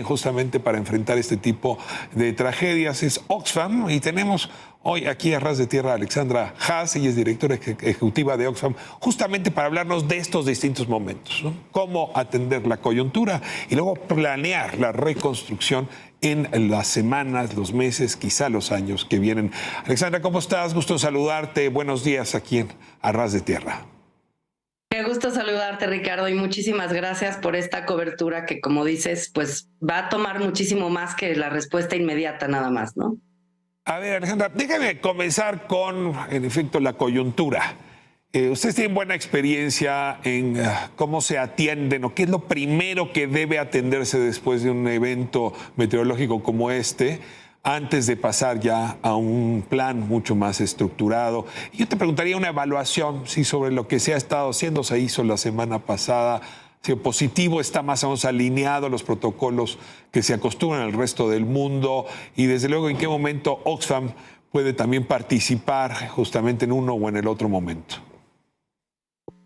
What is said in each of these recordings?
justamente para enfrentar este tipo de tragedias es Oxfam, y tenemos hoy aquí a ras de tierra a Alexandra Haas. Ella es directora ejecutiva de Oxfam, justamente para hablarnos de estos distintos momentos, ¿no? Cómo atender la coyuntura y luego planear la reconstrucción en las semanas, los meses, quizá los años que vienen. Alexandra, ¿cómo estás? Gusto saludarte. Buenos días aquí en A Ras de Tierra. Qué gusto saludarte, Ricardo, y muchísimas gracias por esta cobertura que, como dices, pues va a tomar muchísimo más que la respuesta inmediata nada más, ¿no? A ver, Alejandra, déjame comenzar con, en efecto, la coyuntura. Ustedes tienen buena experiencia en cómo se atienden o qué es lo primero que debe atenderse después de un evento meteorológico como este, antes de pasar ya a un plan mucho más estructurado. Yo te preguntaría una evaluación, sí, sobre lo que se ha estado haciendo. Se hizo la semana pasada. Si el positivo está más o menos alineado a los protocolos que se acostumbran en el resto del mundo, y desde luego en qué momento Oxfam puede también participar justamente en uno o en el otro momento.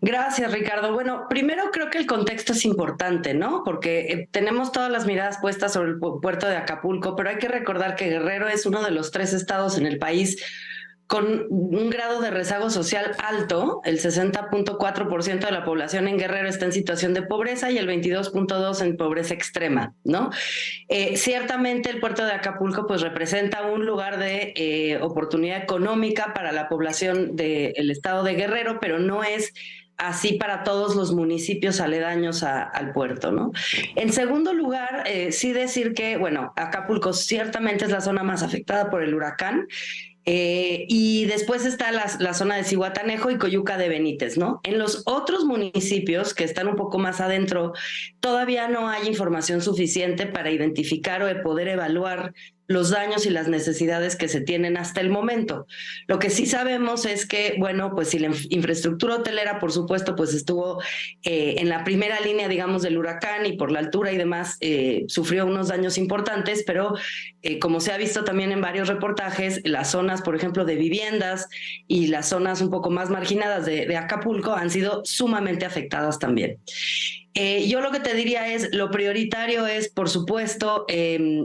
Gracias, Ricardo. Bueno, primero creo que el contexto es importante, ¿no? Porque tenemos todas las miradas puestas sobre el puerto de Acapulco, pero hay que recordar que Guerrero es uno de los 3 estados en el país con un grado de rezago social alto. El 60.4% de la población en Guerrero está en situación de pobreza y el 22.2% en pobreza extrema, ¿no? Ciertamente el puerto de Acapulco pues representa un lugar de oportunidad económica para la población del estado de Guerrero, pero no es así para todos los municipios aledaños al puerto, ¿no? En segundo lugar, sí decir que, bueno, Acapulco ciertamente es la zona más afectada por el huracán. Y después está la zona de Zihuatanejo y Coyuca de Benítez, ¿no? En los otros municipios que están un poco más adentro, todavía no hay información suficiente para identificar o poder evaluar los daños y las necesidades que se tienen hasta el momento. Lo que sí sabemos es que, bueno, pues si la infraestructura hotelera, por supuesto, pues estuvo en la primera línea, digamos, del huracán, y por la altura y demás, sufrió unos daños importantes, pero como se ha visto también en varios reportajes, las zonas, por ejemplo, de viviendas y las zonas un poco más marginadas de Acapulco han sido sumamente afectadas también. Yo lo que te diría es, lo prioritario es, por supuesto,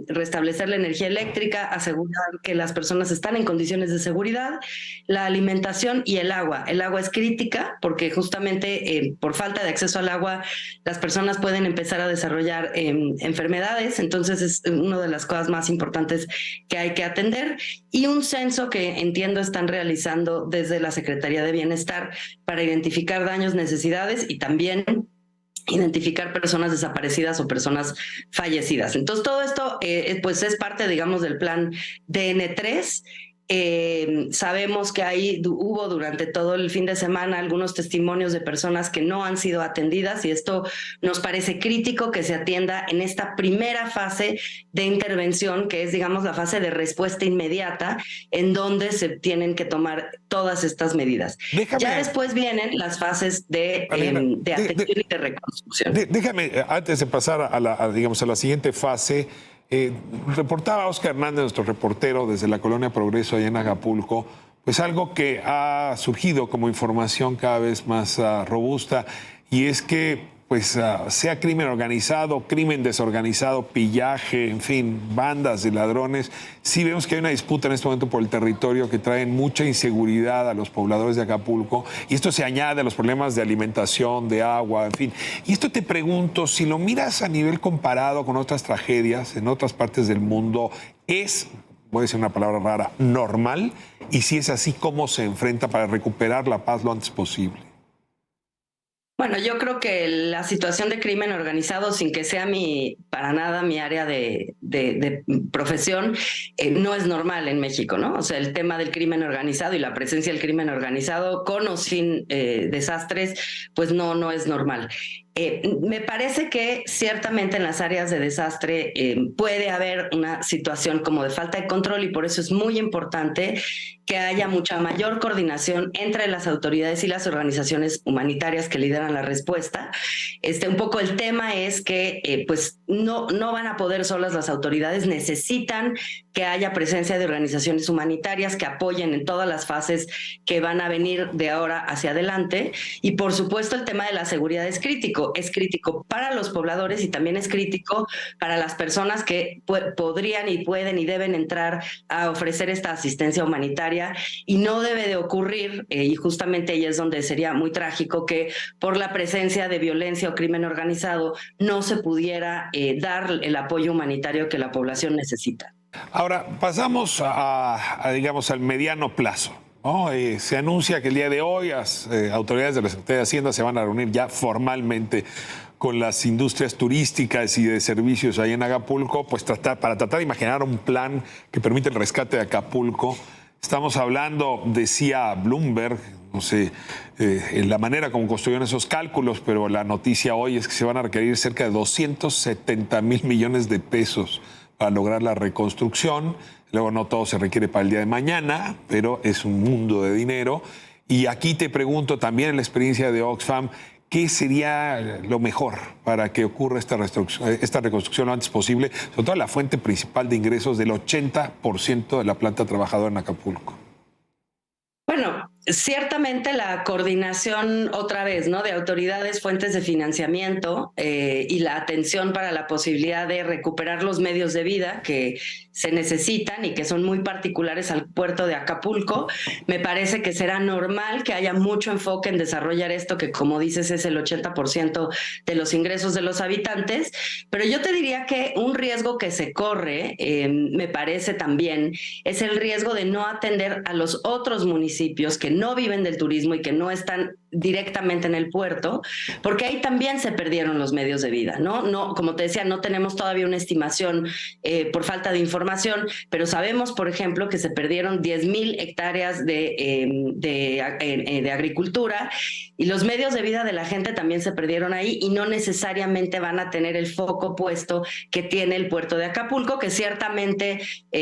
restablecer la energía eléctrica, asegurar que las personas están en condiciones de seguridad, la alimentación y el agua. El agua es crítica porque justamente por falta de acceso al agua las personas pueden empezar a desarrollar enfermedades, entonces es una de las cosas más importantes que hay que atender. Y un censo que entiendo están realizando desde la Secretaría de Bienestar para identificar daños, necesidades y también identificar personas desaparecidas o personas fallecidas. Entonces, todo esto pues es parte, digamos, del plan DN3. Sabemos que ahí hubo durante todo el fin de semana algunos testimonios de personas que no han sido atendidas, y esto nos parece crítico que se atienda en esta primera fase de intervención, que es, digamos, la fase de respuesta inmediata, en donde se tienen que tomar todas estas medidas. Ya después vienen las fases de atención y de reconstrucción. Déjame, antes de pasar a la siguiente fase, reportaba Oscar Hernández, nuestro reportero desde la Colonia Progreso allá en Acapulco, pues algo que ha surgido como información cada vez más robusta, y es que pues sea crimen organizado, crimen desorganizado, pillaje, en fin, bandas de ladrones, sí vemos que hay una disputa en este momento por el territorio que trae mucha inseguridad a los pobladores de Acapulco, y esto se añade a los problemas de alimentación, de agua, en fin. Y esto te pregunto, si lo miras a nivel comparado con otras tragedias en otras partes del mundo, voy a decir una palabra rara, normal, y si es así, ¿cómo se enfrenta para recuperar la paz lo antes posible? Bueno, yo creo que la situación de crimen organizado, sin que sea para nada mi área de profesión, no es normal en México, ¿no? O sea, el tema del crimen organizado y la presencia del crimen organizado, con o sin desastres, pues no es normal. Me parece que ciertamente en las áreas de desastre puede haber una situación como de falta de control, y por eso es muy importante que haya mucha mayor coordinación entre las autoridades y las organizaciones humanitarias que lideran la respuesta. Un poco el tema es que pues no van a poder solas las autoridades, necesitan que haya presencia de organizaciones humanitarias que apoyen en todas las fases que van a venir de ahora hacia adelante, y por supuesto el tema de la seguridad es crítico. crítico. Es crítico para los pobladores y también es crítico para las personas que podrían y pueden y deben entrar a ofrecer esta asistencia humanitaria, y no debe de ocurrir, y justamente ahí es donde sería muy trágico que por la presencia de violencia o crimen organizado no se pudiera dar el apoyo humanitario que la población necesita. Ahora, pasamos digamos, al mediano plazo, ¿no? Se anuncia que el día de hoy las autoridades de la Secretaría de Hacienda se van a reunir ya formalmente con las industrias turísticas y de servicios ahí en Acapulco, pues para tratar de imaginar un plan que permite el rescate de Acapulco. Estamos hablando, decía Bloomberg, no sé, en la manera como construyeron esos cálculos, pero la noticia hoy es que se van a requerir cerca de 270,000 millones de pesos para lograr la reconstrucción. Luego no todo se requiere para el día de mañana, pero es un mundo de dinero. Y aquí te pregunto también en la experiencia de Oxfam, ¿qué sería lo mejor para que ocurra esta reconstrucción lo antes posible? Sobre todo la fuente principal de ingresos del 80% de la planta trabajadora en Acapulco. Bueno, ciertamente la coordinación otra vez, ¿no? De autoridades, fuentes de financiamiento y la atención para la posibilidad de recuperar los medios de vida que se necesitan y que son muy particulares al puerto de Acapulco. Me parece que será normal que haya mucho enfoque en desarrollar esto, que como dices es el 80% de los ingresos de los habitantes, pero yo te diría que un riesgo que se corre, me parece también, es el riesgo de no atender a los otros municipios que no viven del turismo y que no están directamente en el puerto, porque ahí también se perdieron los medios de vida, ¿no? No, como te decía, no tenemos todavía una estimación por falta de información, pero sabemos, por ejemplo, que se perdieron 10,000 hectáreas de agricultura, y los medios de vida de la gente también se perdieron ahí, y no necesariamente van a tener el foco puesto que tiene el puerto de Acapulco, que ciertamente,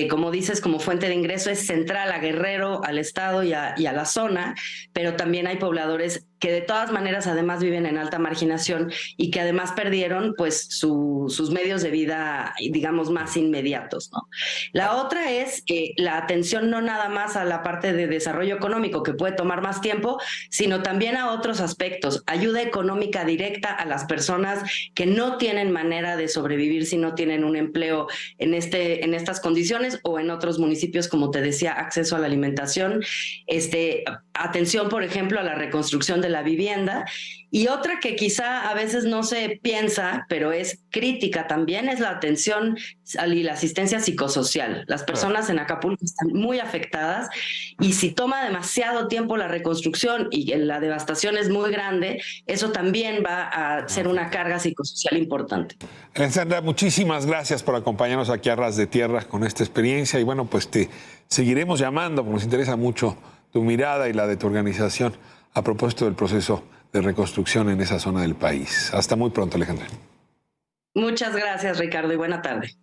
como dices, como fuente de ingreso es central a Guerrero, al estado y a la zona, pero también hay pobladores que de todas maneras además viven en alta marginación y que además perdieron pues sus medios de vida, digamos, más inmediatos, ¿no? La otra es la atención no nada más a la parte de desarrollo económico, que puede tomar más tiempo, sino también a otros aspectos, ayuda económica directa a las personas que no tienen manera de sobrevivir si no tienen un empleo en estas condiciones, o en otros municipios, como te decía, acceso a la alimentación, atención, por ejemplo, a la reconstrucción de la vivienda. Y otra que quizá a veces no se piensa, pero es crítica también, es la atención y la asistencia psicosocial. Las personas en Acapulco están muy afectadas, y si toma demasiado tiempo la reconstrucción y la devastación es muy grande, eso también va a ser una carga psicosocial importante. Alexandra, muchísimas gracias por acompañarnos aquí a Ras de Tierra con esta experiencia, y bueno, pues te seguiremos llamando porque nos interesa mucho tu mirada y la de tu organización a propósito del proceso de reconstrucción en esa zona del país. Hasta muy pronto, Alejandra. Muchas gracias, Ricardo, y buena tarde.